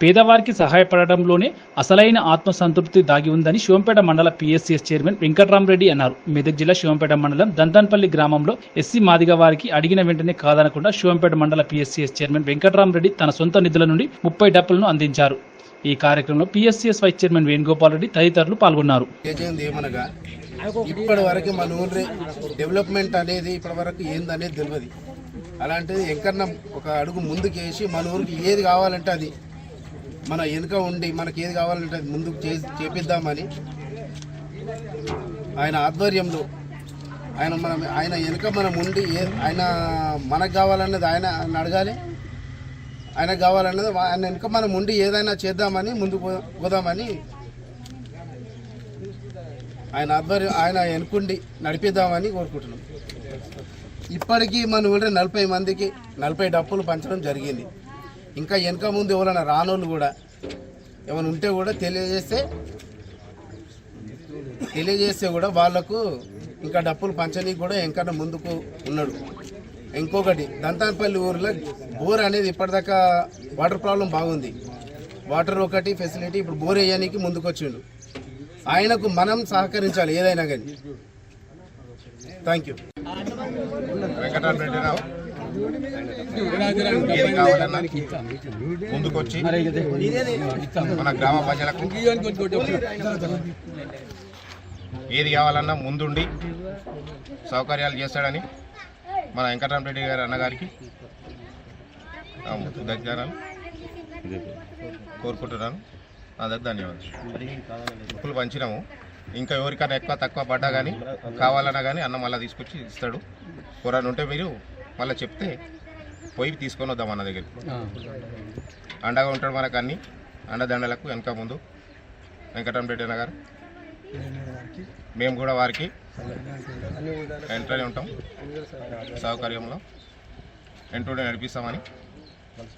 పేదవారికి సహాయపడడంలోనే అసలైన ఆత్మసంతృప్తి దాగి ఉందని శివంపేట మండల పిఎస్సిఎస్ చైర్మన్ వెంకట్రామరెడ్డి అన్నారు. మెదక్ జిల్లా శివంపేట మండలం దంతన్పల్లి గ్రామంలో ఎస్సీ మాదిగ వారికి అడిగిన వెంటనే కాదనకుండా శివంపేట మండల పిఎస్సిఎస్ చైర్మన్ వెంకట్రామరెడ్డి తన సొంత నిధుల నుండి 30 డప్పులను అందించారు. ఈ కార్యక్రమంలో PSCS vice chairman Venugopal Reddy తదితరులు పాల్గొన్నారు. ఇప్పటి వరకు మన ఊరి డెవలప్మెంట్ అనేది ఇప్పటి వరకు ఏందనేది తెలియదు. అలాంటిది ఎంకన్నా ఒక అడుగు ముందుకేసి మన ఊరికి ఏది కావాలంటే అది మన వెనుక ఉండి మనకి ఏది కావాలంటే అది ముందుకు చేపిద్దామని ఆయన ఆధ్వర్యంలో ఆయన వెనుక మనం ఉండి ఆయన మనకు కావాలన్నది ఆయన అడగాలి, ఆయనకు కావాలన్నది ఆయన వెనుక మనం ఉండి ఏదైనా చేద్దామని ముందుకు పోదామని ఆయన ఆధ్వర్యం ఆయన వెనుకుండి నడిపిద్దామని కోరుకుంటున్నాం. ఇప్పటికీ మన ఊళ్ళో 40 మందికి 40 డప్పులు పంచడం జరిగింది. ఇంకా వెనక ముందు ఎవరైనా రానోళ్ళు కూడా ఏమైనా ఉంటే కూడా తెలియజేస్తే కూడా వాళ్లకు ఇంకా డప్పులు పంచనీకి కూడా ఎంకన్నా ముందుకు ఉన్నాడు. ఇంకొకటి దంతాన్పల్లి ఊరిలో బోర్ అనేది ఇప్పటిదాకా వాటర్ ప్రాబ్లం బాగుంది. వాటర్ ఒకటి ఫెసిలిటీ, ఇప్పుడు బోర్ వేయడానికి ముందుకు వచ్చిండు. ఆయనకు మనం సహకరించాలి ఏదైనా కానీ. Thank you. వెంకటరామరెడ్డిరావు ఏది కావాలన్నా ముందుకొచ్చి మన గ్రామ ప్రజలకు ఏది కావాలన్నా ముందుండి సౌకర్యాలు చేస్తాడని మన వెంకటరామరెడ్డి గారి అన్నగారికి ధన్యవాదాలు కోరుకుంటున్నాను. అందరికి ధన్యవాదాలు. ఉప్పులు పంచినాము. ఇంకా ఎవరికైనా ఎక్కువ తక్కువ పడ్డా కానీ కావాలన్నా కానీ అన్న మళ్ళీ తీసుకొచ్చి ఇస్తాడు. కూరని ఉంటే మీరు మళ్ళీ చెప్తే పోయి తీసుకొని వద్దాం అన్న దగ్గరికి. అండగా ఉంటాడు మనకు అన్ని అండదండలకు వెనక ముందు వెంకటరామరెడ్డి అన్న గారు. మేము కూడా వారికి వెంటనే ఉంటాం, సౌకర్యంలో వెంటనే నడిపిస్తామని